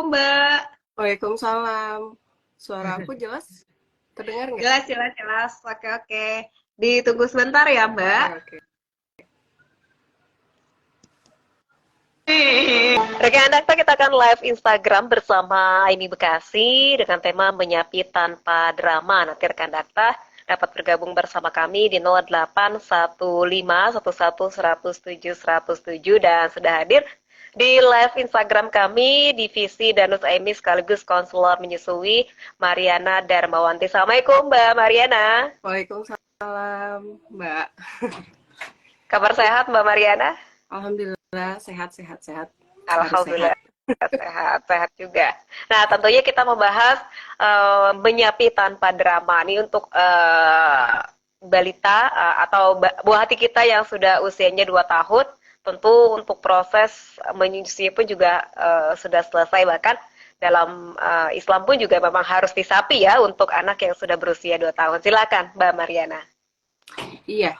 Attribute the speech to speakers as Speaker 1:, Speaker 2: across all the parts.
Speaker 1: Mbak.
Speaker 2: Waalaikumsalam. Suara aku jelas? Terdengar nggak?
Speaker 1: Jelas, jelas, jelas. Oke, oke. Ditunggu sebentar ya, Mbak.
Speaker 2: Oke, oke.
Speaker 3: Rekan Dakta, kita akan live Instagram bersama Aini Bekasi dengan tema menyapi tanpa drama. Nanti rekan Dakta dapat bergabung bersama kami di 0815111007 dan sudah hadir di live Instagram kami divisi Danus Aimi sekaligus konselor menyusui Mariana Darmawanti. Assalamualaikum Mbak Mariana.
Speaker 2: Waalaikumsalam, Mbak.
Speaker 3: Kabar sehat Mbak Mariana?
Speaker 2: Alhamdulillah, sehat, sehat, sehat. Harus
Speaker 3: Alhamdulillah.
Speaker 2: sehat.
Speaker 3: Sehat juga. Nah, tentunya kita membahas menyapi tanpa drama. Ini untuk balita atau buah hati kita yang sudah usianya 2 tahun. Tentu untuk proses menyusui pun juga sudah selesai. Bahkan dalam Islam pun juga memang harus disapi ya untuk anak yang sudah berusia 2 tahun. Silakan Mbak Mariana.
Speaker 2: Iya.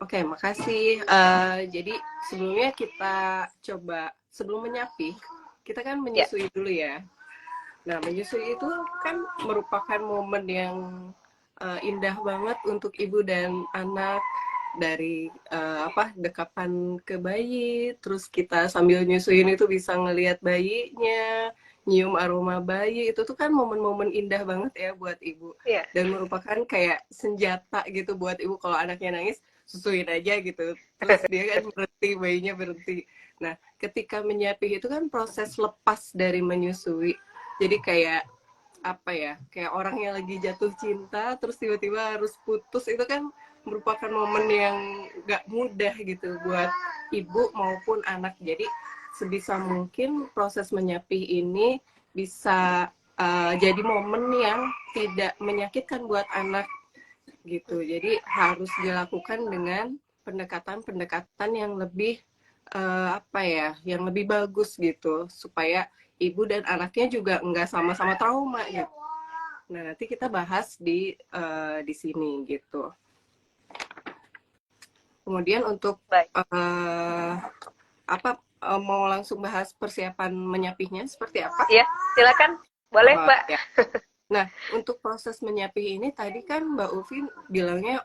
Speaker 2: Oke, makasih. Jadi sebelumnya kita coba, sebelum menyapi, kita kan menyusui dulu ya. Nah, menyusui itu kan merupakan momen yang indah banget untuk ibu dan anak. Dari dekapan ke bayi, terus kita sambil nyusuin itu bisa ngelihat bayinya, nyium aroma bayi, itu tuh kan momen-momen indah banget ya buat ibu.
Speaker 3: Iya.
Speaker 2: Dan merupakan kayak senjata gitu buat ibu kalau anaknya nangis, susuin aja gitu. Terus dia kan berhenti, bayinya berhenti. Nah, ketika menyapih itu kan proses lepas dari menyusui. Jadi kayak kayak orang yang lagi jatuh cinta terus tiba-tiba harus putus, itu kan merupakan momen yang gak mudah gitu buat ibu maupun anak. Jadi sebisa mungkin proses menyapih ini bisa jadi momen yang tidak menyakitkan buat anak gitu. Jadi harus dilakukan dengan pendekatan-pendekatan yang lebih yang lebih bagus gitu, supaya ibu dan anaknya juga nggak sama-sama trauma gitu. Nah, nanti kita bahas di sini gitu. Kemudian untuk mau langsung bahas persiapan menyapihnya seperti apa?
Speaker 3: Iya, silakan. Boleh, Mbak.
Speaker 2: Ya. Nah, untuk proses menyapih ini tadi kan Mbak Uvi bilangnya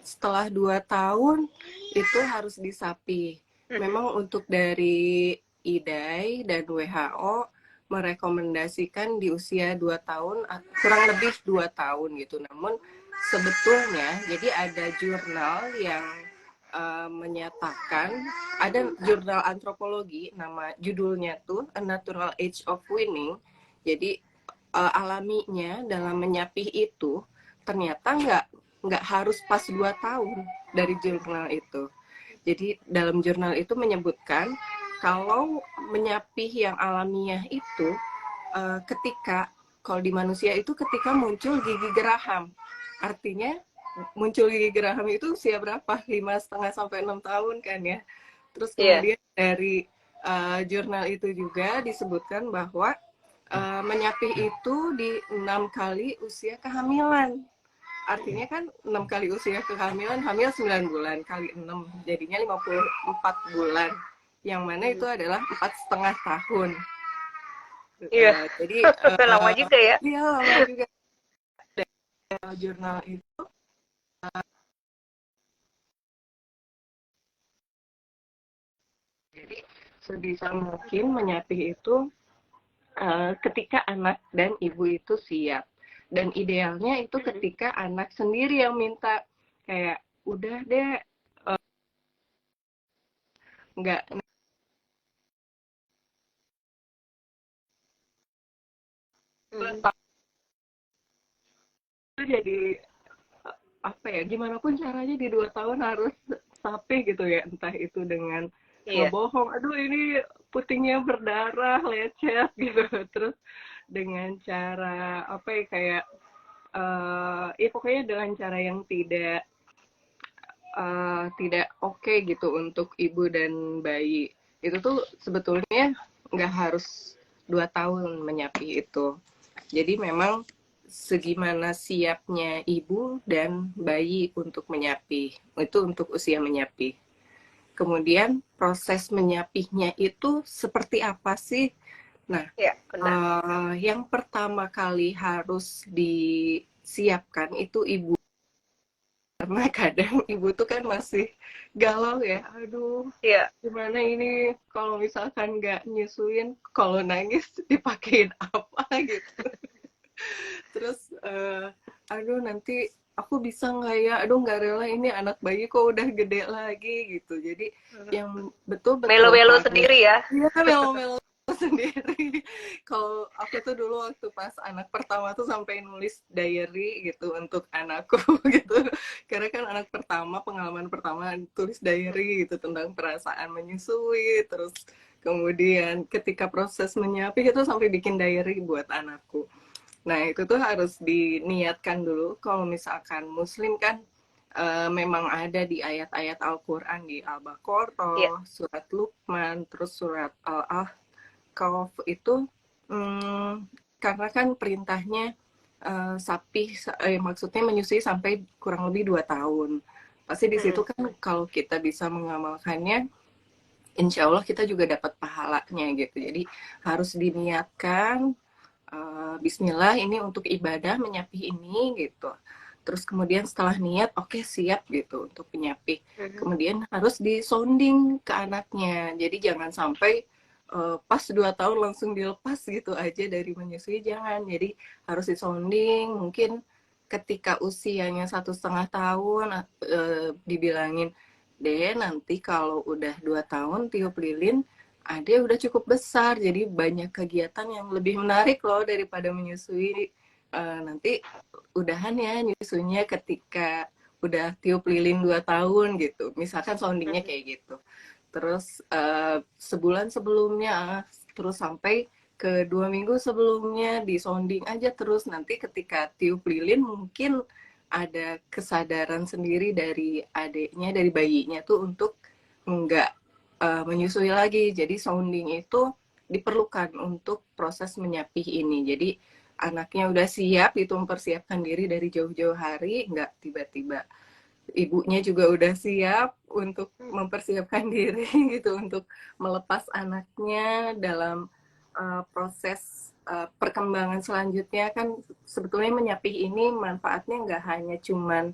Speaker 2: setelah 2 tahun itu harus disapi. Memang untuk dari IDAI dan WHO merekomendasikan di usia 2 tahun, kurang lebih 2 tahun gitu. Namun sebetulnya jadi ada jurnal yang menyatakan, ada jurnal antropologi, nama judulnya tuh A Natural Age of Weaning. Jadi alaminya dalam menyapih itu ternyata nggak harus pas 2 tahun dari jurnal itu. Jadi dalam jurnal itu menyebutkan kalau menyapih yang alamiah itu ketika, kalau di manusia itu ketika muncul gigi geraham. Artinya muncul gigi geraham itu usia berapa? 5,5 sampai 6 tahun kan ya. Terus kemudian dari jurnal itu juga disebutkan bahwa menyapih itu di 6 kali usia kehamilan. Artinya kan 6 kali usia kehamilan, hamil 9 bulan kali 6, jadinya 54 bulan. Yang mana itu adalah 4,5 tahun.
Speaker 3: Iya.
Speaker 2: Jadi
Speaker 3: lama juga ya.
Speaker 2: Iya, lama juga. Jurnal itu jadi sebisa mungkin menyapih itu ketika anak dan ibu itu siap. Dan idealnya itu ketika anak sendiri yang minta, kayak udah deh nggak itu jadi gimana pun caranya di 2 tahun harus sapi gitu ya, entah itu dengan ngebohong, aduh ini putingnya berdarah, lecet gitu, terus dengan cara pokoknya dengan cara yang tidak oke gitu untuk ibu dan bayi. Itu tuh sebetulnya nggak harus 2 tahun menyapi itu. Jadi memang segimana siapnya ibu dan bayi untuk menyapi. Itu untuk usia menyapi. kemudian proses menyapihnya itu seperti apa sih? Nah,
Speaker 3: Ya, benar.
Speaker 2: yang pertama kali harus disiapkan itu ibu, karena kadang ibu tuh kan masih galau ya, aduh
Speaker 3: Iya.
Speaker 2: gimana ini kalau misalkan nggak nyusuin, kalau nangis dipakein apa gitu. Terus aduh nanti aku bisa nggak ya, aduh nggak rela ini anak bayi kok udah gede lagi gitu. Jadi yang betul-betul
Speaker 3: Melo-melo
Speaker 2: harus,
Speaker 3: sendiri ya.
Speaker 2: ya melo-melo sendiri. Kalau aku tuh dulu waktu pas anak pertama tuh sampai nulis diary gitu untuk anakku gitu, karena kan anak pertama, pengalaman pertama, tulis diary gitu tentang perasaan menyusui, terus kemudian ketika proses menyapih itu sampai bikin diary buat anakku. Nah, itu tuh harus diniatkan dulu. Kalau misalkan Muslim kan memang ada di ayat-ayat Al-Quran, di
Speaker 3: Iya.
Speaker 2: Al-Baqarah, surat Luqman, terus surat Al-Ahqaf itu, karena kan perintahnya maksudnya menyusui sampai kurang lebih 2 tahun. Pasti di situ kan kalau kita bisa mengamalkannya, insya Allah kita juga dapat pahalanya gitu. Jadi harus diniatkan, Bismillah ini untuk ibadah menyapih ini gitu. Terus kemudian setelah niat, oke siap gitu untuk menyapih. Kemudian harus disonding ke anaknya. Jadi jangan sampai pas 2 tahun langsung dilepas gitu aja dari menyusui, jangan. Jadi harus disonding. Mungkin ketika usianya 1,5 tahun dibilangin, deh nanti kalau udah 2 tahun tiup lilin, dia udah cukup besar, jadi banyak kegiatan yang lebih menarik loh daripada menyusui. Nanti udahan ya nyusunya ketika udah tiup lilin 2 tahun gitu. Misalkan soundingnya kayak gitu. Terus sebulan sebelumnya, terus sampai ke 2 minggu sebelumnya di sounding aja terus. Nanti ketika tiup lilin mungkin ada kesadaran sendiri dari adiknya, dari bayinya tuh untuk enggak menyusui lagi. Jadi sounding itu diperlukan untuk proses menyapih ini. Jadi anaknya udah siap itu mempersiapkan diri dari jauh-jauh hari, enggak tiba-tiba. Ibunya juga udah siap untuk mempersiapkan diri gitu untuk melepas anaknya dalam proses perkembangan selanjutnya. Kan sebetulnya menyapih ini manfaatnya nggak hanya cuman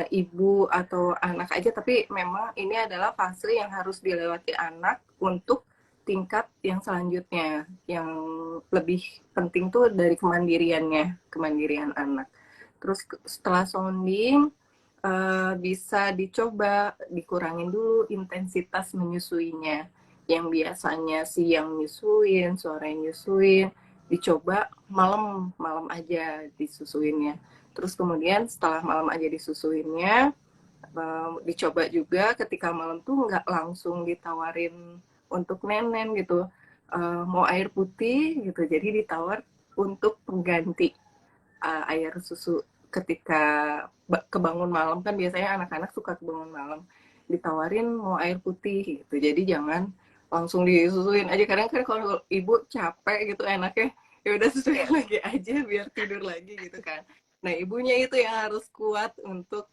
Speaker 2: ibu atau anak aja, tapi memang ini adalah fase yang harus dilewati anak untuk tingkat yang selanjutnya. Yang lebih penting tuh dari kemandiriannya, kemandirian anak. Terus setelah sounding, bisa dicoba dikurangin dulu intensitas menyusuinya. Yang biasanya siang nyusuin, sore nyusuin, dicoba malam malam aja disusuinnya. Terus kemudian setelah malam aja disusuinnya, dicoba juga ketika malam tuh nggak langsung ditawarin untuk nenen gitu, mau air putih gitu, jadi ditawar untuk pengganti air susu ketika kebangun malam. Kan biasanya anak-anak suka kebangun malam, ditawarin mau air putih gitu, jadi jangan langsung disusuin aja. Kadang kan kalau ibu capek gitu enaknya ya udah susuin lagi aja biar tidur lagi gitu kan. Nah ibunya itu yang harus kuat untuk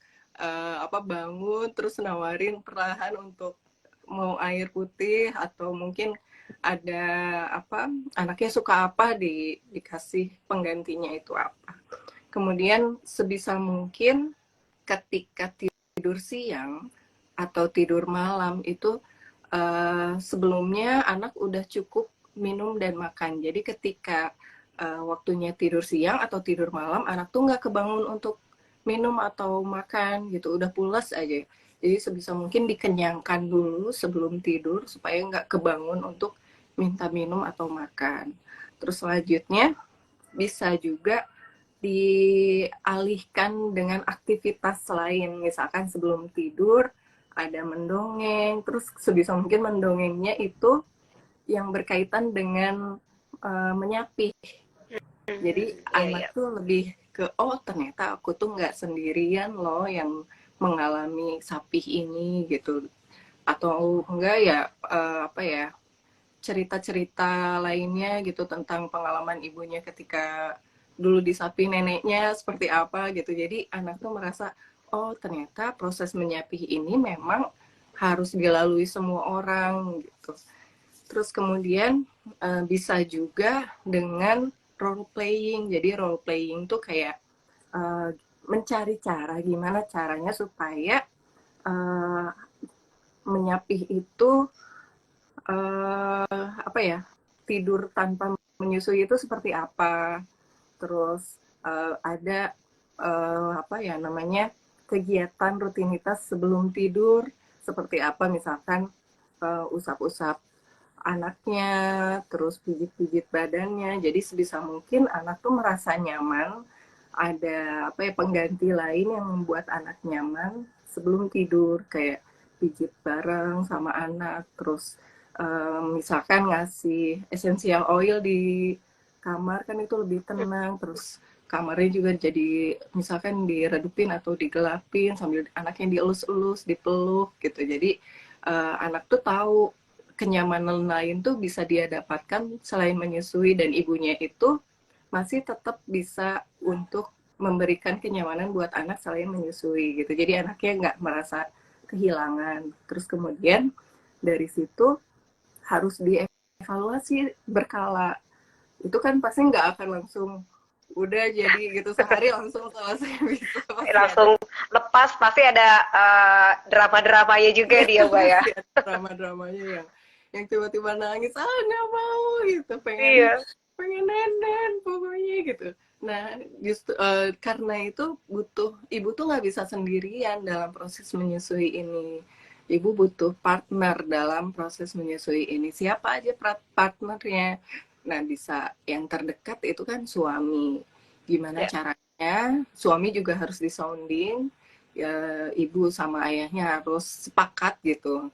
Speaker 2: bangun terus nawarin perlahan untuk mau air putih, atau mungkin ada anaknya suka apa, dikasih penggantinya itu apa. Kemudian sebisa mungkin ketika tidur siang atau tidur malam itu sebelumnya anak udah cukup minum dan makan. Jadi ketika waktunya tidur siang atau tidur malam, anak tuh nggak kebangun untuk minum atau makan gitu, udah pulas aja. Jadi sebisa mungkin dikenyangkan dulu sebelum tidur supaya nggak kebangun untuk minta minum atau makan. Terus selanjutnya bisa juga dialihkan dengan aktivitas lain. Misalkan sebelum tidur ada mendongeng, terus sebisa mungkin mendongengnya itu yang berkaitan dengan menyapih. Jadi anak tuh lebih ke, oh ternyata aku tuh nggak sendirian loh yang mengalami sapih ini gitu. Atau enggak ya cerita-cerita lainnya gitu tentang pengalaman ibunya ketika dulu disapi neneknya seperti apa gitu. Jadi anak tuh merasa, oh ternyata proses menyapih ini memang harus dilalui semua orang gitu. Terus kemudian bisa juga dengan role playing. Jadi role playing tuh kayak mencari cara gimana caranya supaya uh, menyapih itu apa ya, tidur tanpa menyusui itu seperti apa. Terus ada apa ya namanya, kegiatan rutinitas sebelum tidur seperti apa, misalkan usap-usap anaknya, terus pijit-pijit badannya. Jadi sebisa mungkin anak tuh merasa nyaman, ada apa ya, pengganti lain yang membuat anak nyaman sebelum tidur, kayak pijit bareng sama anak, terus misalkan ngasih essential oil di kamar kan itu lebih tenang, terus kamarnya juga jadi misalkan diredupin atau digelapin sambil anaknya dielus-elus, dipeluk gitu. Jadi anak tuh tahu kenyamanan lain tuh bisa dia dapatkan selain menyusui, dan ibunya itu masih tetap bisa untuk memberikan kenyamanan buat anak selain menyusui gitu. Jadi anaknya nggak merasa kehilangan. Terus kemudian dari situ harus dievaluasi berkala. Itu kan pasti nggak akan langsung udah jadi gitu sehari langsung selesai bisa, pasti
Speaker 3: langsung
Speaker 2: ada,
Speaker 3: lepas, pasti ada drama-dramanya juga dia, Mbak ya.
Speaker 2: drama-dramanya yang tiba-tiba nangis, nggak mau gitu, pengen
Speaker 3: Iya.
Speaker 2: pengen nenen pokoknya gitu. Nah justru karena itu butuh, ibu tuh nggak bisa sendirian dalam proses menyusui ini. Ibu butuh partner dalam proses menyusui ini. Siapa aja partnernya? Nah bisa yang terdekat itu kan suami. Gimana
Speaker 3: Ya.
Speaker 2: caranya? Suami juga harus disounding. Ya, ibu sama ayahnya harus sepakat gitu,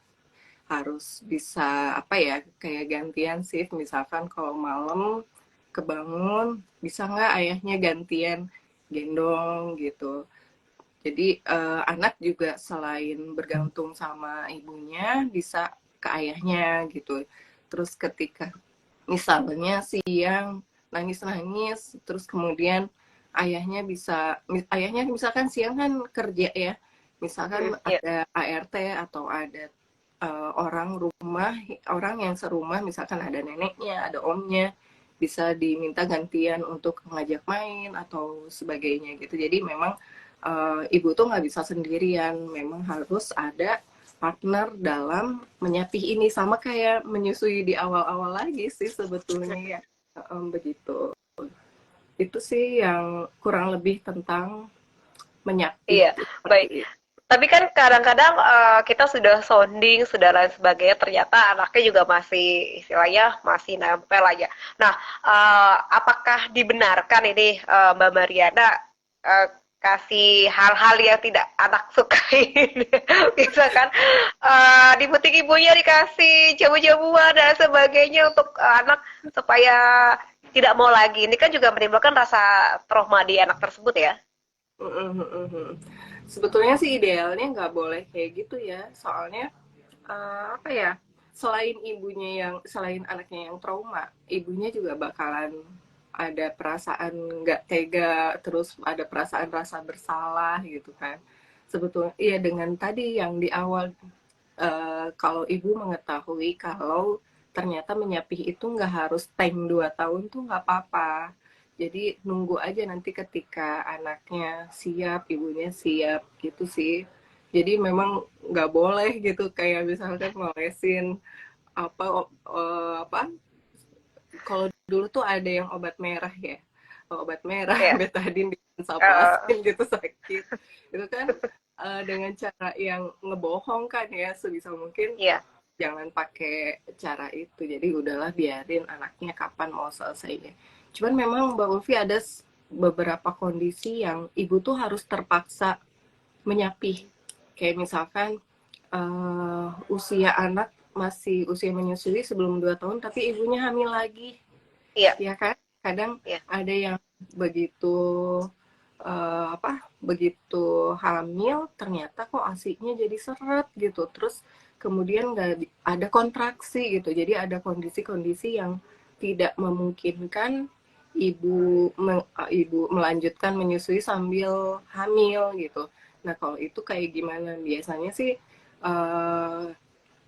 Speaker 2: harus bisa apa ya, kayak gantian shift, misalkan kalau malam kebangun bisa nggak ayahnya gantian gendong gitu. Jadi anak juga selain bergantung sama ibunya bisa ke ayahnya gitu. Terus ketika misalnya siang nangis-nangis, terus kemudian ayahnya misalkan siang kan kerja ya, misalkan
Speaker 3: Ya.
Speaker 2: ada ART atau ada orang yang serumah, misalkan ada neneknya, ada omnya, bisa diminta gantian untuk ngajak main atau sebagainya gitu. Jadi memang ibu tuh nggak bisa sendirian, memang harus ada partner dalam menyapih ini, sama kayak menyusui di awal-awal lagi sih sebetulnya ya. Begitu. Itu sih yang kurang lebih tentang menyapih
Speaker 3: Iya,
Speaker 2: seperti
Speaker 3: baik.
Speaker 2: itu.
Speaker 3: Tapi kan kadang-kadang kita sudah sounding, sudah lain sebagainya, ternyata anaknya juga masih istilahnya masih nempel aja. Nah, apakah dibenarkan ini Mbak Mariana kasih hal-hal yang tidak anak sukai? Bisa kan di butik ibunya dikasih jamu-jamuan dan sebagainya untuk anak supaya tidak mau lagi. Ini kan juga menimbulkan rasa trauma di anak tersebut ya.
Speaker 2: Sebetulnya sih idealnya nggak boleh kayak gitu ya, soalnya apa ya, selain anaknya yang trauma, ibunya juga bakalan ada perasaan nggak tega, terus ada perasaan rasa bersalah gitu kan. Sebetulnya iya, dengan tadi yang di awal, kalau ibu mengetahui kalau ternyata menyapih itu nggak harus 2 tahun tuh nggak apa-apa. Jadi nunggu aja nanti ketika anaknya siap, ibunya siap gitu sih. Jadi memang nggak boleh gitu kayak misalkan ngolesin apa, kalau dulu tuh ada yang obat merah ya, obat merah
Speaker 3: Ya.
Speaker 2: betadine
Speaker 3: Uh,
Speaker 2: disaplasin gitu sakit, itu kan dengan cara yang ngebohong kan ya, sebisa mungkin
Speaker 3: iya.
Speaker 2: jangan pakai cara itu. Jadi udahlah, biarin anaknya kapan mau selesainya. Cuman memang Mbak Ulfi ada beberapa kondisi yang ibu tuh harus terpaksa menyapih, kayak misalkan usia anak masih usia menyusui sebelum 2 tahun tapi ibunya hamil lagi,
Speaker 3: Iya,
Speaker 2: ya kan? Kadang
Speaker 3: iya.
Speaker 2: ada yang begitu begitu hamil ternyata kok asinya jadi seret gitu, terus kemudian nggak ada kontraksi gitu. Jadi ada kondisi-kondisi yang tidak memungkinkan ibu melanjutkan menyusui sambil hamil gitu. Nah kalau itu kayak gimana? Biasanya sih eh,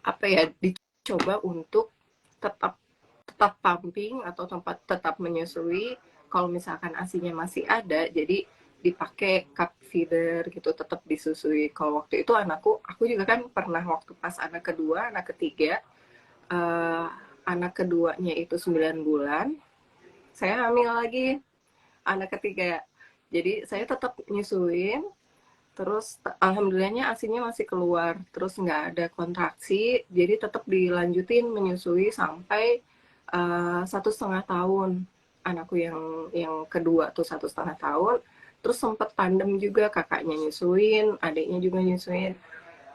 Speaker 2: apa ya, dicoba untuk tetap tetap pumping atau tetap menyusui. Kalau misalkan asinya masih ada, jadi dipakai cup feeder gitu, tetap disusui. Kalau waktu itu aku juga kan pernah waktu pas anak kedua, anak ketiga, eh, anak keduanya itu 9 bulan, saya hamil lagi anak ketiga. Jadi saya tetap nyusuin, terus alhamdulillahnya asinya masih keluar, terus nggak ada kontraksi, jadi tetap dilanjutin menyusui sampai 1,5 tahun. Anakku yang kedua tuh 1,5 tahun, terus sempet tandem juga, kakaknya nyusuin, adiknya juga nyusuin.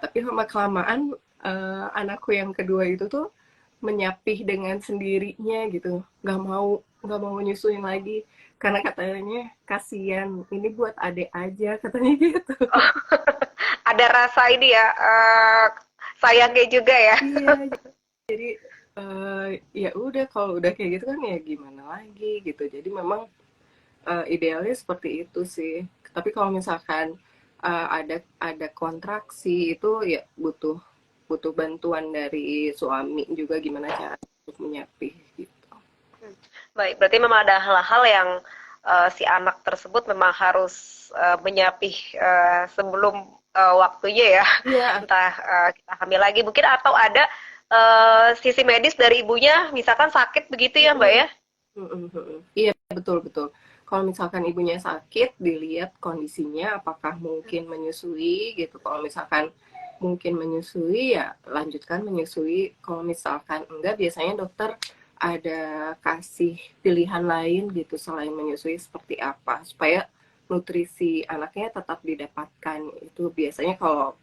Speaker 2: Tapi lama kelamaan anakku yang kedua itu tuh menyapih dengan sendirinya gitu, nggak mau nyusuin lagi karena katanya kasihan, ini buat adek aja katanya gitu.
Speaker 3: Ada rasa ini ya, sayangnya juga ya.
Speaker 2: Iya, jadi ya udah, kalau udah kayak gitu kan ya gimana lagi gitu. Jadi memang idealnya seperti itu sih. Tapi kalau misalkan ada kontraksi itu ya butuh butuh bantuan dari suami juga, gimana cara untuk menyapih gitu.
Speaker 3: Baik, berarti memang ada hal-hal yang si anak tersebut memang harus menyapih sebelum waktunya ya.
Speaker 2: Iya.
Speaker 3: Entah kita hamil lagi mungkin, atau ada sisi medis dari ibunya, misalkan sakit begitu ya Mbak ya?
Speaker 2: Iya, betul betul. Kalau misalkan ibunya sakit, dilihat kondisinya apakah mungkin menyusui gitu. Kalau misalkan mungkin menyusui, ya lanjutkan menyusui. Kalau misalkan enggak, biasanya dokter ada kasih pilihan lain gitu selain menyusui, seperti apa supaya nutrisi anaknya tetap didapatkan. Itu biasanya kalau,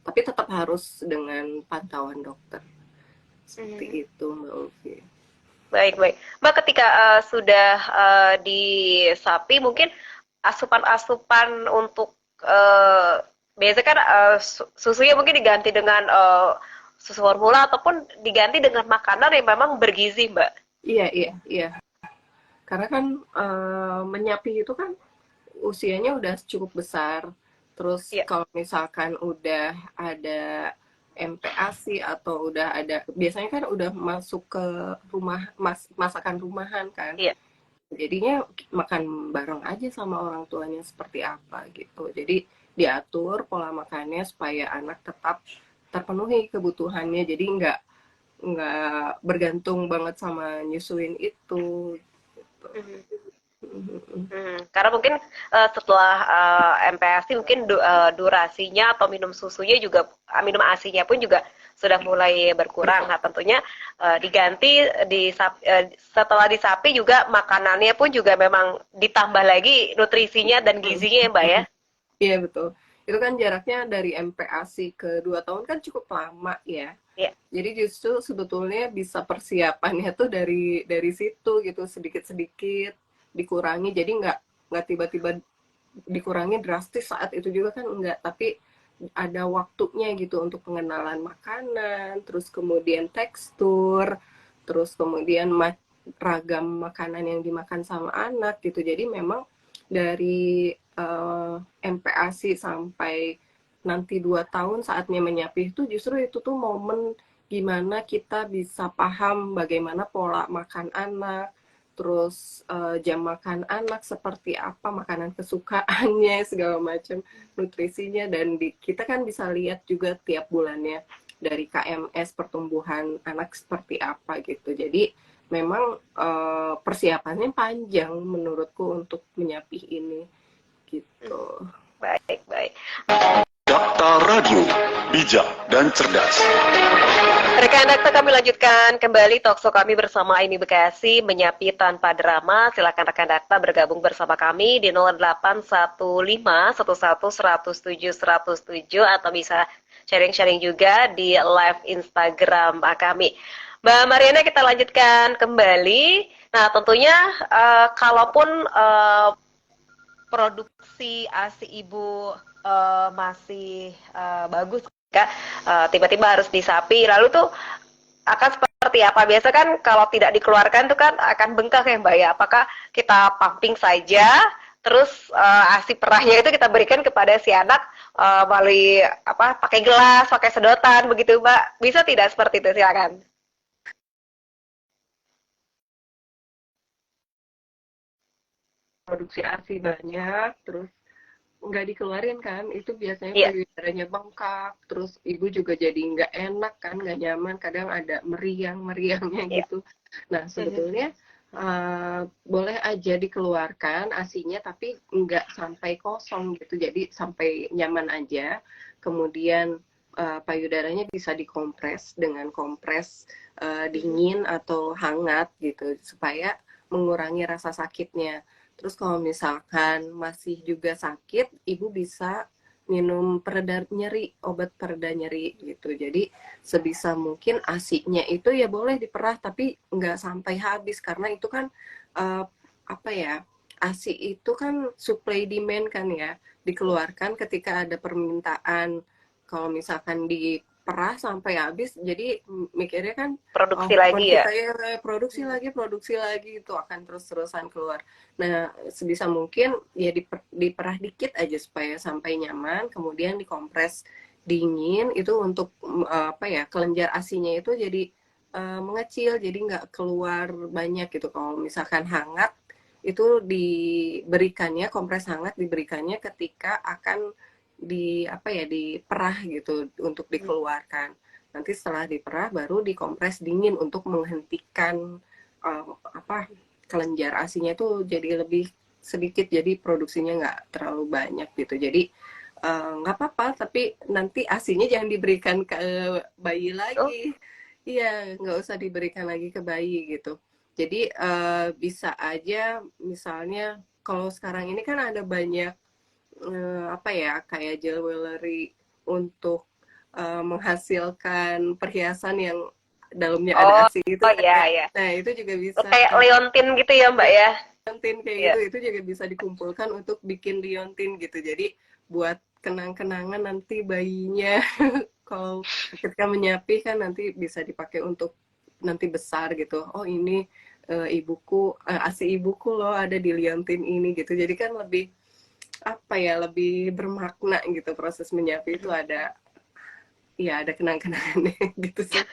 Speaker 2: tapi tetap harus dengan pantauan dokter. Seperti itu, Mbak Ulfi.
Speaker 3: Baik, baik. Mbak, ketika sudah disapi, mungkin asupan-asupan untuk biasanya kan susunya mungkin diganti dengan susu formula ataupun diganti dengan makanan yang memang bergizi, Mbak.
Speaker 2: Iya, iya, iya. Karena kan menyapih itu kan usianya udah cukup besar. Terus
Speaker 3: Iya,
Speaker 2: kalau misalkan udah ada MPASI atau udah ada, biasanya kan udah masuk ke rumah, masakan rumahan kan.
Speaker 3: iya.
Speaker 2: Jadinya makan bareng aja sama orang tuanya seperti apa gitu. Jadi diatur pola makannya supaya anak tetap terpenuhi kebutuhannya. Jadi nggak bergantung banget sama nyusuin itu gitu.
Speaker 3: Mhm. Karena mungkin setelah MPASI mungkin durasinya atau minum susunya juga, minum ASI-nya pun juga sudah mulai berkurang. Nah, tentunya diganti setelah disapi juga makanannya pun juga memang ditambah lagi nutrisinya dan gizinya ya, Mbak ya.
Speaker 2: Iya betul. Itu kan jaraknya dari MPASI ke 2 tahun kan cukup lama ya.
Speaker 3: Iya.
Speaker 2: Jadi justru sebetulnya bisa persiapannya tuh dari situ gitu, sedikit-sedikit dikurangi. Jadi nggak tiba-tiba dikurangi drastis saat itu juga kan enggak, tapi ada waktunya gitu untuk pengenalan makanan, terus kemudian tekstur, terus kemudian ragam makanan yang dimakan sama anak gitu. Jadi memang dari MPASI sampai nanti 2 tahun saatnya menyapih itu, justru itu tuh momen gimana kita bisa paham bagaimana pola makan anak, terus jam makan anak seperti apa, makanan kesukaannya, segala macam nutrisinya. Dan kita kan bisa lihat juga tiap bulannya dari KMS pertumbuhan anak seperti apa gitu. Jadi memang persiapannya panjang menurutku untuk menyapih ini gitu.
Speaker 3: Baik, baik.
Speaker 4: Dakta Radio, bijak dan cerdas.
Speaker 3: Rekan Dakta, kami lanjutkan kembali talkshow kami bersama Aimi Bekasi, Menyapi Tanpa Drama. Silakan rekan Dakta bergabung bersama kami di 081511107107 atau bisa sharing-sharing juga di live Instagram kami. Mbak Mariana, kita lanjutkan kembali. Nah, tentunya kalaupun produksi ASI ibu masih bagus, tiba-tiba harus disapi, lalu tuh akan seperti apa? Biasa kan kalau tidak dikeluarkan tuh kan akan bengkak ya Mbak ya. Apakah kita pumping saja, terus ASI perahnya itu kita berikan kepada si anak melalui apa, pakai gelas, pakai sedotan begitu, Mbak. Bisa tidak seperti itu? Silakan.
Speaker 2: Produksi ASI banyak, terus nggak dikeluarin kan, itu biasanya
Speaker 3: Iya.
Speaker 2: payudaranya bengkak, terus ibu juga jadi nggak enak kan, nggak nyaman, kadang ada meriangnya
Speaker 3: Iya.
Speaker 2: gitu. Nah sebetulnya boleh aja dikeluarkan ASINya, tapi nggak sampai kosong gitu, jadi sampai nyaman aja. Kemudian payudaranya bisa dikompres dengan kompres dingin atau hangat gitu, supaya mengurangi rasa sakitnya. Terus kalau misalkan masih juga sakit, ibu bisa minum pereda nyeri, obat pereda nyeri gitu. Jadi sebisa mungkin ASI-nya itu ya boleh diperah, tapi nggak sampai habis, karena itu kan apa ya, ASI itu kan supply demand kan ya, dikeluarkan ketika ada permintaan. Kalau misalkan diperah sampai habis, jadi mikirnya kan, oh
Speaker 3: Produksi
Speaker 2: hormon
Speaker 3: lagi ya.
Speaker 2: kita ya produksi lagi, itu akan terus-terusan keluar. Nah, sebisa mungkin ya diperah dikit aja supaya sampai nyaman, kemudian dikompres dingin itu untuk apa ya, kelenjar ASINya itu jadi mengecil, jadi nggak keluar banyak gitu. Kalau misalkan hangat itu diberikannya, kompres hangat diberikannya ketika akan di apa ya, diperah gitu untuk dikeluarkan. Nanti setelah diperah baru dikompres dingin untuk menghentikan apa, kelenjar ASINya itu jadi lebih sedikit, jadi produksinya nggak terlalu banyak gitu. Jadi nggak apa-apa, tapi nanti ASINya jangan diberikan ke bayi
Speaker 3: Oh,
Speaker 2: lagi. Iya, nggak usah diberikan lagi ke bayi gitu. Jadi bisa aja misalnya, kalau sekarang ini kan ada banyak apa ya, kayak jewelry untuk menghasilkan perhiasan yang dalamnya ada
Speaker 3: oh,
Speaker 2: ASI itu
Speaker 3: oh
Speaker 2: kan
Speaker 3: ya
Speaker 2: ya.
Speaker 3: ya.
Speaker 2: Nah, itu juga bisa
Speaker 3: Kayak leontin gitu ya, Mbak ya.
Speaker 2: liontin kayak
Speaker 3: Iya.
Speaker 2: gitu, itu juga bisa dikumpulkan untuk bikin liontin gitu. Jadi buat kenang-kenangan nanti bayinya kalau ketika menyapih kan nanti bisa dipakai untuk nanti besar gitu. Oh ini ibuku, ASI ibuku loh ada di liontin ini gitu. Jadi kan lebih apa ya, lebih bermakna gitu, proses menyapih itu ada, ya ada kenang-kenangannya gitu sih.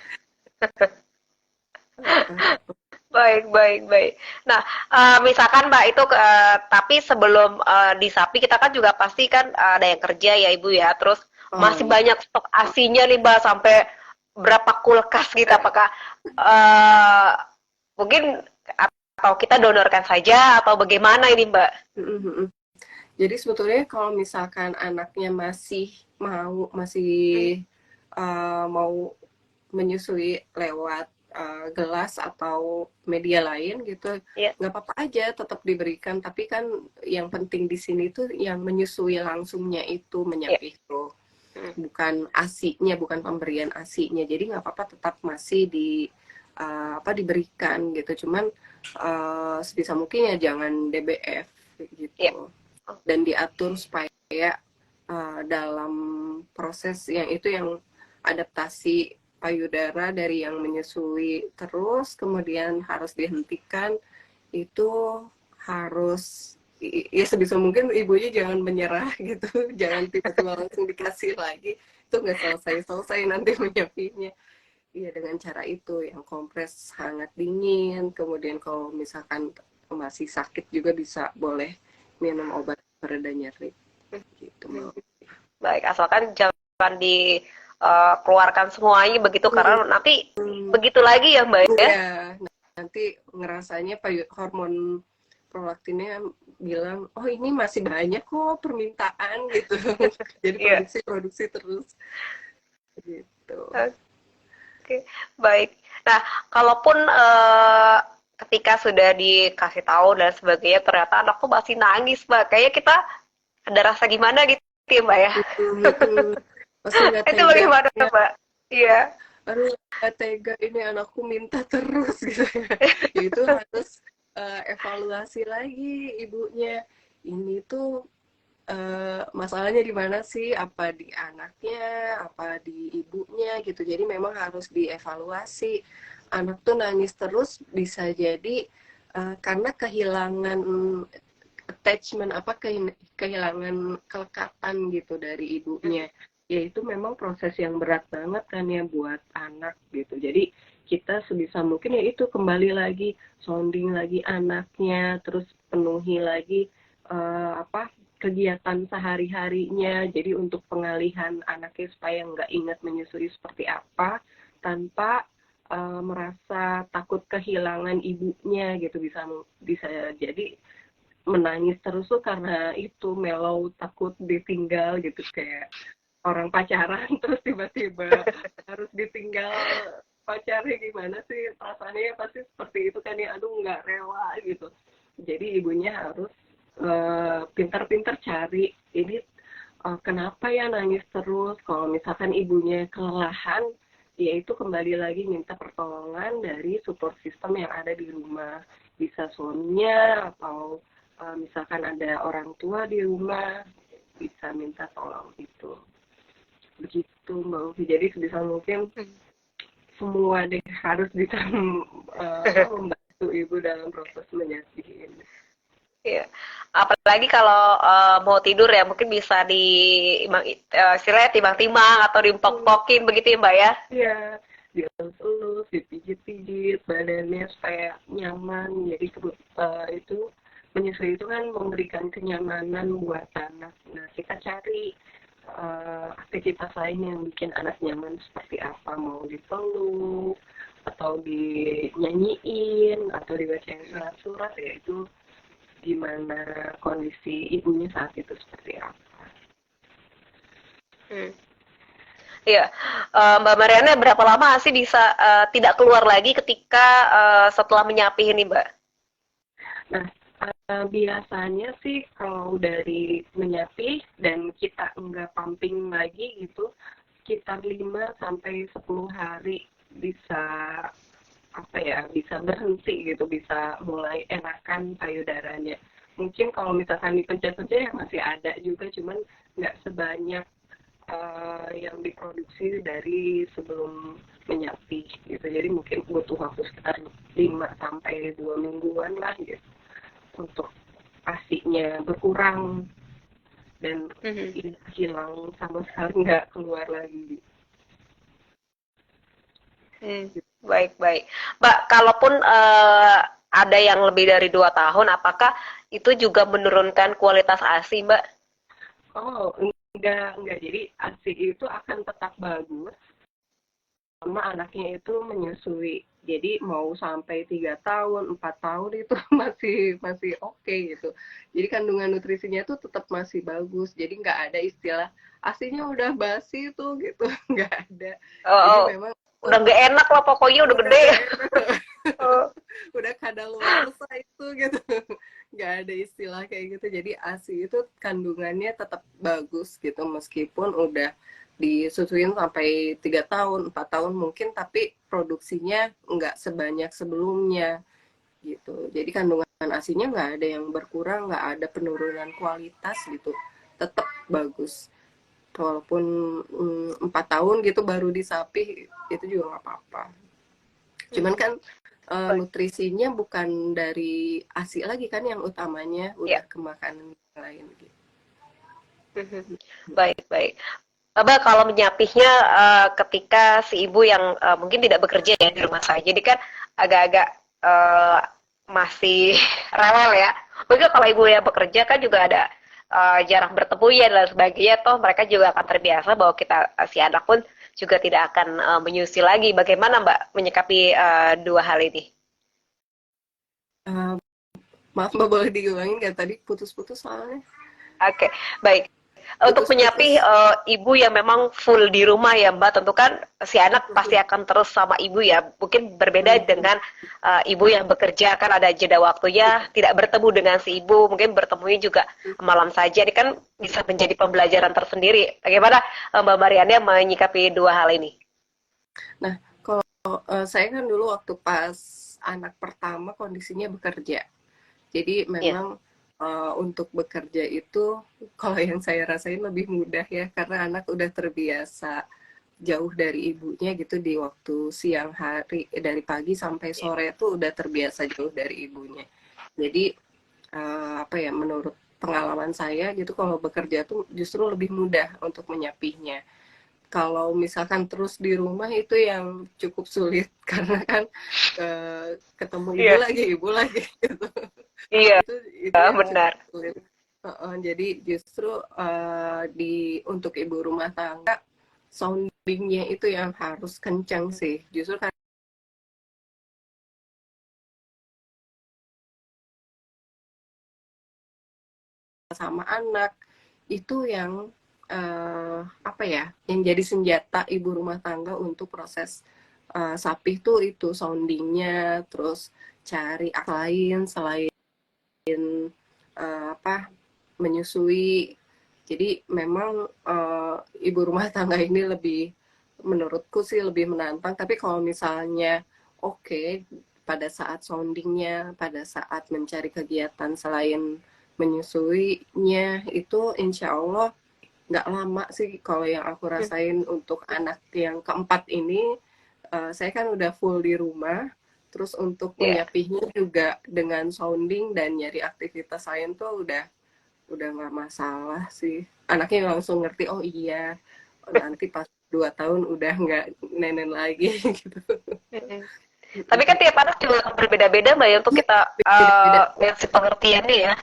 Speaker 3: Baik, baik, baik. Nah, misalkan Mbak itu, tapi sebelum disapi kita kan juga pasti kan ada yang kerja ya Ibu ya, terus
Speaker 2: Oh
Speaker 3: masih
Speaker 2: iya.
Speaker 3: banyak stok asinya nih Mbak, sampai berapa kulkas gitu, apakah mungkin atau kita donorkan saja atau bagaimana ini Mbak?
Speaker 2: Jadi sebetulnya kalau misalkan anaknya masih mau menyusui lewat gelas atau media lain gitu,
Speaker 3: Ya,
Speaker 2: nggak apa-apa aja, tetap diberikan. Tapi kan yang penting di sini tuh yang menyusui langsungnya itu,
Speaker 3: ya.
Speaker 2: menyapih tuh,
Speaker 3: Hmm.
Speaker 2: bukan ASI-nya, bukan pemberian ASI-nya. Jadi nggak apa-apa, tetap masih apa, diberikan gitu. Cuman sebisa mungkin ya jangan DBF
Speaker 3: Ya.
Speaker 2: gitu, dan diatur supaya dalam proses yang itu, yang adaptasi payudara dari yang menyusui terus kemudian harus dihentikan, itu harus ya sebisa mungkin ibunya jangan menyerah gitu, jangan tiba-tiba langsung dikasih lagi, itu nggak selesai-selesai nanti menyapihnya. Iya, dengan cara itu yang kompres hangat dingin, kemudian kalau misalkan masih sakit juga bisa boleh minum obat pereda nyeri gitu.
Speaker 3: Baik, asalkan jangan dikeluarkan semuanya begitu, karena nanti begitu lagi ya Mbak ya.
Speaker 2: Ya, nanti ngerasanya hormon prolaktinnya bilang, oh ini masih banyak kok permintaan gitu. Jadi
Speaker 3: Iya.
Speaker 2: produksi terus gitu.
Speaker 3: Oke, baik. Nah, kalaupun ketika sudah dikasih tahu dan sebagainya, ternyata anak tuh masih nangis, Mbak. Kayaknya kita ada rasa gimana gitu ya, Mbak ya.
Speaker 2: Pasti nggak
Speaker 3: Itu
Speaker 2: tega
Speaker 3: bagaimana,
Speaker 2: ya.
Speaker 3: Mbak? Iya.
Speaker 2: Aduh, nggak tega ini anakku minta terus gitu ya. Ya itu harus evaluasi lagi ibunya. Ini tuh masalahnya di mana sih? Apa di anaknya, apa di ibunya gitu. Jadi memang harus dievaluasi. Anak tuh nangis terus bisa jadi karena kehilangan attachment apa kehilangan kelekatan gitu dari ibunya. Ya itu memang proses yang berat banget kan ya buat anak gitu. Jadi kita sebisa mungkin ya itu kembali lagi sounding lagi anaknya, terus penuhi lagi apa kegiatan sehari-harinya. Jadi untuk pengalihan anaknya supaya nggak ingat menyusui seperti apa tanpa merasa takut kehilangan ibunya gitu, bisa jadi menangis terus tuh karena itu mellow takut ditinggal gitu, kayak orang pacaran terus tiba-tiba harus ditinggal pacarnya, gimana sih perasaannya, pasti seperti itu kan ya, aduh nggak rela gitu. Jadi ibunya harus pintar-pintar cari ini kenapa ya nangis terus. Kalau misalkan ibunya kelelahan, yaitu kembali lagi minta pertolongan dari support system yang ada di rumah, bisa suaminya atau misalkan ada orang tua di rumah, bisa minta tolong itu. Begitu Mbak Ufi. Jadi sebisa mungkin semua deh harus bisa membantu ibu dalam proses menyusui ini.
Speaker 3: Iya. Apalagi kalau mau tidur ya, mungkin bisa istilahnya timang-timang atau diempok-empokin begitu ya Mbak ya?
Speaker 2: Iya, dielus-elus, dipijit-pijit badannya supaya nyaman. Jadi itu menyusui itu kan memberikan kenyamanan buat anak. Nah, kita cari aktivitas lain yang bikin anak nyaman seperti apa, mau dipeluk atau dinyanyiin atau dibacain surat-surat, ya itu gimana kondisi ibunya saat itu seperti apa.
Speaker 3: Iya, Mbak Mariana berapa lama sih bisa tidak keluar lagi ketika setelah menyapih ini Mbak?
Speaker 2: Nah, biasanya sih kalau dari menyapih dan kita enggak pumping lagi gitu, sekitar 5 sampai 10 hari bisa bisa berhenti gitu, bisa mulai enakan payudaranya. Mungkin kalau misalkan dipencet-pencet ya masih ada juga, cuman nggak sebanyak yang diproduksi dari sebelum menyapih gitu. Jadi mungkin butuh waktu sekitar 5 sampai 2 mingguan lah gitu untuk ASI-nya berkurang dan hilang sama sekali, nggak keluar lagi.
Speaker 3: Baik. Mbak, kalaupun ada yang lebih dari 2 tahun, apakah itu juga menurunkan kualitas ASI Mbak?
Speaker 2: Oh, enggak. Jadi ASI itu akan tetap bagus sama anaknya itu menyusui. Jadi mau sampai 3 tahun, 4 tahun itu masih oke gitu. Jadi kandungan nutrisinya itu tetap masih bagus. Jadi nggak ada istilah ASINya udah basi tuh gitu, nggak ada. Jadi memang
Speaker 3: udah nggak enak lah pokoknya, udah gede.
Speaker 2: Udah kadaluarsa itu gitu, nggak ada istilah kayak gitu. Jadi ASI itu kandungannya tetap bagus gitu, meskipun udah disusuin sampai 3 tahun, 4 tahun mungkin, tapi produksinya nggak sebanyak sebelumnya gitu. Jadi kandungan ASINya nggak ada yang berkurang, nggak ada penurunan kualitas gitu, tetap bagus. Walaupun 4 tahun gitu baru disapih, itu juga nggak apa-apa. Cuman kan nutrisinya bukan dari ASI lagi kan yang utamanya, udah ke makanan lain gitu.
Speaker 3: Baik. Mbak, kalau menyapihnya ketika si ibu yang mungkin tidak bekerja ya di rumah saja, jadi kan agak-agak masih rewel ya. Mungkin kalau ibu yang bekerja kan juga ada jarang bertemu ya dan sebagainya, toh mereka juga akan terbiasa bahwa si anak pun juga tidak akan menyusui lagi. Bagaimana Mbak menyikapi dua hal ini?
Speaker 2: Maaf Mbak, boleh diulangin nggak, tadi putus-putus soalnya?
Speaker 3: Oke, baik. Untuk menyapih ibu yang memang full di rumah ya Mbak, tentu kan si anak pasti akan terus sama ibu ya. Mungkin berbeda dengan ibu yang bekerja, kan ada jeda waktunya, tidak bertemu dengan si ibu, mungkin bertemunya juga malam saja. Ini kan bisa menjadi pembelajaran tersendiri. Bagaimana Mbak Mariana menyikapi dua hal ini?
Speaker 2: Nah, kalau saya kan dulu waktu pas anak pertama kondisinya bekerja. Jadi memang untuk bekerja itu kalau yang saya rasain lebih mudah ya, karena anak udah terbiasa jauh dari ibunya gitu di waktu siang hari, dari pagi sampai sore tuh udah terbiasa jauh dari ibunya. Jadi apa ya, menurut pengalaman saya gitu, kalau bekerja tuh justru lebih mudah untuk menyapihnya. Kalau misalkan terus di rumah itu yang cukup sulit karena kan ketemu
Speaker 3: Iya,
Speaker 2: ibu lagi gitu.
Speaker 3: iya,
Speaker 2: Itu yang cukup
Speaker 3: benar.
Speaker 2: sulit. Jadi justru untuk ibu rumah tangga soundingnya itu yang harus kencang sih. Justru kan sama anak itu yang apa ya, yang jadi senjata ibu rumah tangga untuk proses sapih tuh itu soundingnya, terus cari lain selain apa, menyusui. Jadi memang ibu rumah tangga ini lebih, menurutku sih lebih menantang. Tapi kalau misalnya oke, pada saat soundingnya, pada saat mencari kegiatan selain menyusuinya, itu insya Allah nggak lama sih kalau yang aku rasain. Untuk anak yang keempat ini, saya kan udah full di rumah, terus untuk
Speaker 3: Iya.
Speaker 2: menyapihnya juga dengan sounding dan nyari aktivitas lain tuh udah nggak masalah sih. Anaknya langsung ngerti, oh iya, nanti pas 2 tahun udah nggak nenen lagi gitu.
Speaker 3: Mm-mm. Tapi kan tiap anak juga berbeda-beda Mbak ya untuk kita
Speaker 2: Beda-beda.
Speaker 3: ngasih pengertiannya ya.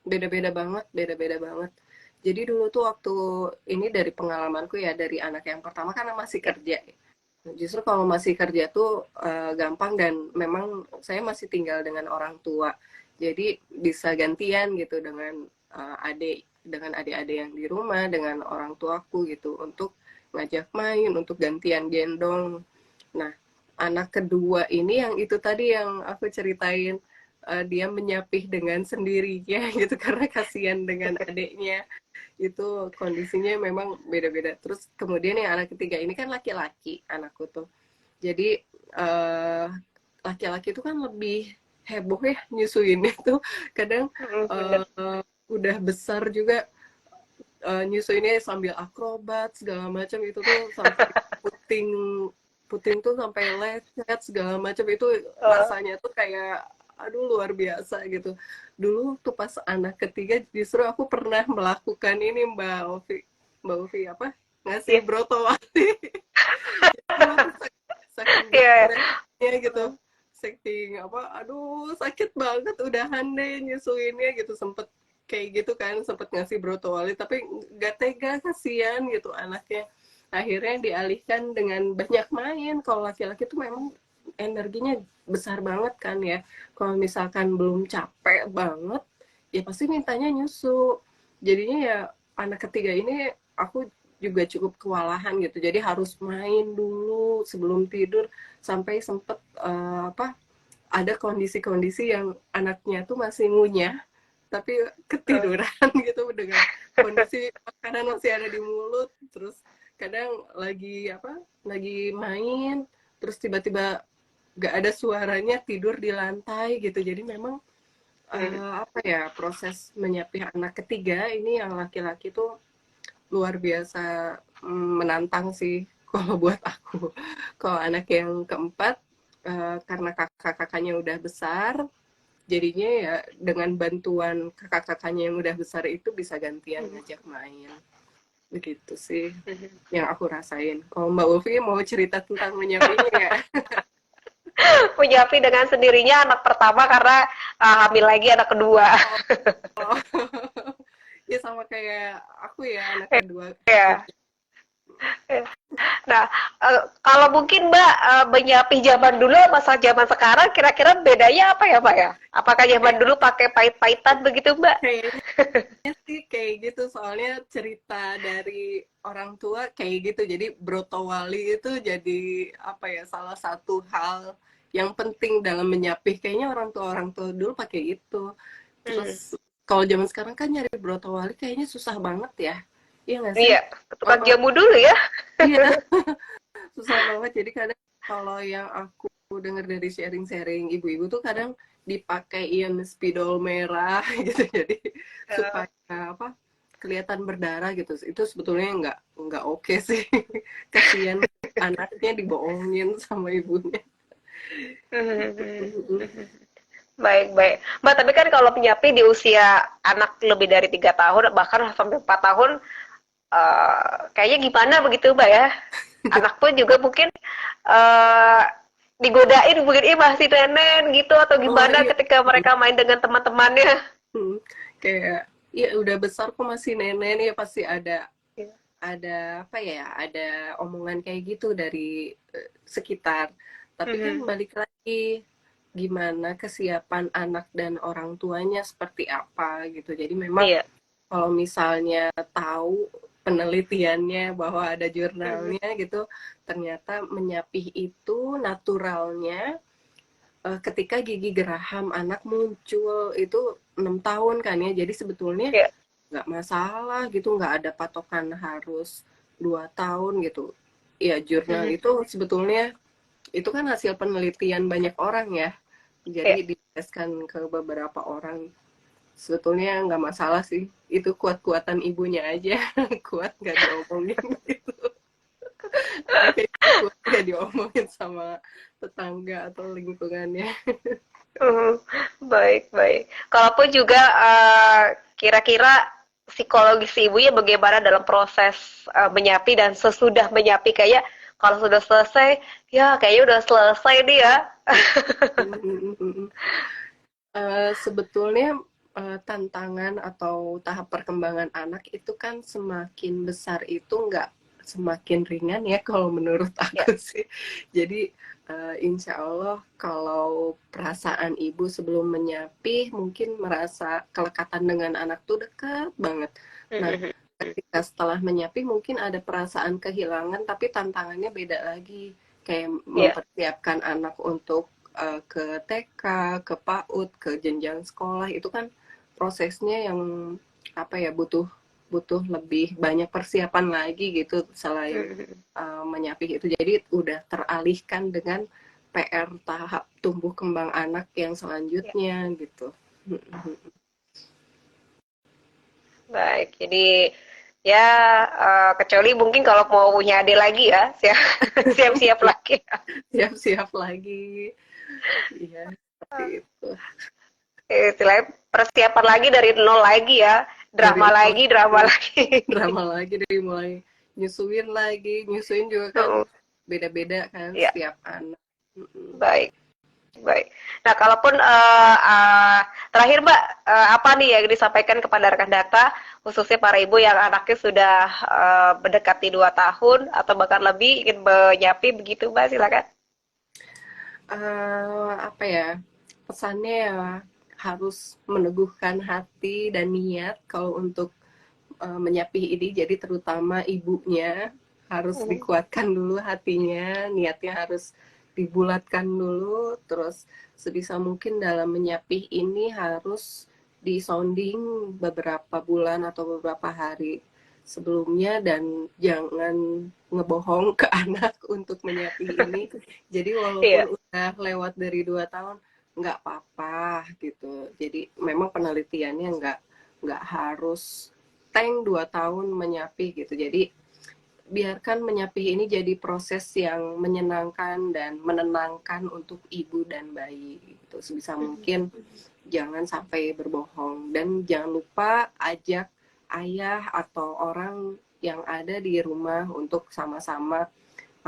Speaker 2: Beda-beda banget, beda-beda banget. Jadi dulu tuh waktu ini, dari pengalamanku ya, dari anak yang pertama kan masih kerja. Justru kalau masih kerja tuh gampang, dan memang saya masih tinggal dengan orang tua. Jadi bisa gantian gitu dengan adik-adik yang di rumah, dengan orang tuaku gitu, untuk ngajak main, untuk gantian gendong. Nah, anak kedua ini yang itu tadi yang aku ceritain, dia menyapih dengan sendirinya gitu karena kasihan dengan adiknya. Itu kondisinya memang beda-beda. Terus kemudian yang anak ketiga ini kan laki-laki anakku tuh. Jadi laki-laki itu kan lebih heboh ya nyusuinnya tuh. Kadang
Speaker 3: Bener.
Speaker 2: udah besar juga, nyusuinnya sambil akrobat segala macam, itu tuh sampai puting puting tuh sampai lecet segala macam. Itu
Speaker 3: Oh,
Speaker 2: rasanya tuh kayak aduh luar biasa gitu. Dulu tuh pas anak ketiga justru aku pernah melakukan ini, Mbak Ovi apa, ngasih
Speaker 3: iya,
Speaker 2: brotowali. Dulu tuh saking
Speaker 3: iya,
Speaker 2: gak gitu, saking apa, aduh sakit banget, udahan deh nyusuinnya gitu. Sempet kayak gitu kan, sempet ngasih brotowali tapi gak tega, kasihan gitu anaknya. Akhirnya dialihkan dengan banyak main. Kalau laki-laki tuh memang energinya besar banget kan ya. Kalau misalkan belum capek banget, ya pasti mintanya nyusu. Jadinya ya anak ketiga ini aku juga cukup kewalahan gitu. Jadi harus main dulu sebelum tidur, sampai sempet apa, ada kondisi-kondisi yang anaknya tuh masih ngunyah tapi ketiduran gitu, dengan kondisi makanan masih ada di mulut. Terus kadang lagi apa, lagi main, terus tiba-tiba gak ada suaranya, tidur di lantai gitu. Jadi memang apa ya, proses menyapih anak ketiga ini yang laki-laki tuh luar biasa menantang sih kalau buat aku. Kalau anak yang keempat, karena kakak-kakaknya udah besar, jadinya ya dengan bantuan kakak-kakaknya yang udah besar itu bisa gantian ngajak main. Begitu sih yang aku rasain. Kalau Mbak Ufi mau cerita tentang menyapinya nggak?
Speaker 3: menyapi dengan sendirinya anak pertama karena hamil lagi anak kedua.
Speaker 2: Oh. Ya sama kayak aku ya, anak kedua.
Speaker 3: Ya. Nah, kalau mungkin Mbak menyapi zaman dulu masa zaman sekarang kira-kira bedanya apa ya Mbak ya? Apakah zaman dulu pakai pahit-pahitan begitu Mbak?
Speaker 2: Kayaknya sih kayak gitu, soalnya cerita dari orang tua kayak gitu. Jadi brotowali itu jadi apa ya, salah satu hal yang penting dalam menyapih. Kayaknya orang tua dulu pakai itu. Terus kalau zaman sekarang kan nyari brotowali kayaknya susah banget ya. Iya nggak sih?
Speaker 3: Iya, tukang jamu dulu ya.
Speaker 2: Iya, susah banget. Jadi kadang kalau yang aku dengar dari sharing-sharing ibu-ibu tuh, kadang dipakein spidol merah gitu, jadi supaya apa, kelihatan berdarah gitu. Itu sebetulnya nggak oke sih. Kasihan anaknya dibohongin sama ibunya.
Speaker 3: Baik, baik. Mbak, tapi kan kalau penyapi di usia anak lebih dari 3 tahun, bahkan sampai 4 tahun, kayaknya gimana begitu, Mbak ya? Anak pun juga mungkin eh, digodain, mungkin ih masih nenen gitu, atau
Speaker 2: Oh
Speaker 3: gimana
Speaker 2: iya.
Speaker 3: ketika mereka main dengan teman-temannya.
Speaker 2: Hmm, kayak ya udah besar kok masih nenek ya pasti ada apa ya, ada omongan kayak gitu dari sekitar. Tapi kan
Speaker 3: Mhm.
Speaker 2: balik lagi gimana kesiapan anak dan orang tuanya seperti apa gitu. Jadi memang
Speaker 3: Iya.
Speaker 2: kalau misalnya tahu penelitiannya bahwa ada
Speaker 3: Mhm.
Speaker 2: jurnalnya gitu, ternyata menyapih itu naturalnya ketika gigi geraham anak muncul itu 6 tahun kan ya. Jadi sebetulnya
Speaker 3: Iya.
Speaker 2: nggak masalah gitu, nggak ada patokan harus 2 tahun gitu. Ya jurnal
Speaker 3: Mhm.
Speaker 2: itu sebetulnya itu kan hasil penelitian banyak orang ya.
Speaker 3: Iya.
Speaker 2: Jadi diteskan ke beberapa orang. Sebetulnya nggak masalah sih. Itu kuat-kuatan ibunya aja. Kuat nggak diomongin gitu. Anak kayak gitu kuat nggak diomongin sama tetangga atau lingkungannya.
Speaker 3: Mhm. Baik, baik. Kalaupun juga kira-kira psikologis ibunya bagaimana dalam proses menyapi dan sesudah menyapi, kayak kalau sudah selesai, ya kayaknya udah selesai nih ya.
Speaker 2: Sebetulnya tantangan atau tahap perkembangan anak itu kan semakin besar itu nggak semakin ringan ya kalau menurut
Speaker 3: Ya.
Speaker 2: aku sih. Jadi insya Allah kalau perasaan ibu sebelum menyapih mungkin merasa kelekatan dengan anak tuh dekat banget. Nah,
Speaker 3: Mhm.
Speaker 2: ketika setelah menyapih mungkin ada perasaan kehilangan tapi tantangannya beda lagi. Kayak
Speaker 3: Ya.
Speaker 2: mempersiapkan anak untuk ke TK, ke PAUD, ke jenjang sekolah itu kan prosesnya yang apa ya butuh butuh lebih banyak persiapan lagi gitu selain
Speaker 3: Mhm.
Speaker 2: menyapih itu. Jadi udah teralihkan dengan PR tahap tumbuh kembang anak yang
Speaker 3: Ya.
Speaker 2: selanjutnya gitu.
Speaker 3: Baik, jadi ya kecuali mungkin kalau mau punya adik lagi ya, siap-siap lagi.
Speaker 2: Siap-siap lagi. Iya, seperti itu.
Speaker 3: Istilahnya persiapan lagi dari nol lagi ya,
Speaker 2: Dari
Speaker 3: drama
Speaker 2: nol
Speaker 3: lagi, drama
Speaker 2: lagi,
Speaker 3: lagi.
Speaker 2: drama lagi dari mulai nyusuin lagi, nyusuin juga kan
Speaker 3: Heeh.
Speaker 2: beda-beda kan
Speaker 3: Ya,
Speaker 2: setiap anak. Mm-mm.
Speaker 3: baik, baik. Nah, kalaupun terakhir Mbak, apa nih yang disampaikan kepada rekan data, khususnya para ibu yang anaknya sudah mendekati 2 tahun atau bahkan lebih ingin menyapi begitu Mbak, silakan.
Speaker 2: Apa ya, pesannya ya harus meneguhkan hati dan niat kalau untuk menyapih ini, jadi terutama ibunya harus
Speaker 3: Mhm.
Speaker 2: dikuatkan dulu hatinya, niatnya harus dibulatkan dulu, terus sebisa mungkin dalam menyapih ini harus disounding beberapa bulan atau beberapa hari sebelumnya dan jangan ngebohong ke anak untuk menyapih ini. Jadi
Speaker 3: Iya.
Speaker 2: walaupun udah lewat dari 2 tahun, nggak apa-apa gitu. Jadi memang penelitiannya nggak harus 2 tahun menyapih gitu. Jadi biarkan menyapih ini jadi proses yang menyenangkan dan menenangkan untuk ibu dan bayi gitu. Sebisa mungkin jangan sampai berbohong dan jangan lupa ajak ayah atau orang yang ada di rumah untuk sama-sama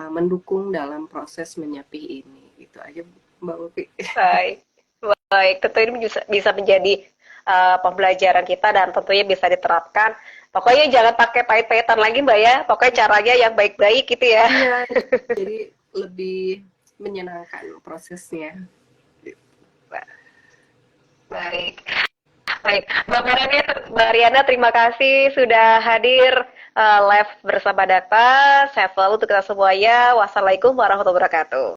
Speaker 2: mendukung dalam proses menyapih ini. Itu aja Mbak Upi.
Speaker 3: Baik, baik. Tentu ini bisa menjadi pembelajaran kita dan tentunya bisa diterapkan. Pokoknya jangan pakai pahit-pahitan lagi, Mbak ya. Pokoknya caranya yang baik-baik gitu ya.
Speaker 2: Iya, jadi lebih menyenangkan prosesnya.
Speaker 3: Baik, baik. Mbak Riana, terima kasih sudah hadir live bersama Data. Sehat selalu untuk kita semuanya. Wassalamualaikum warahmatullahi wabarakatuh.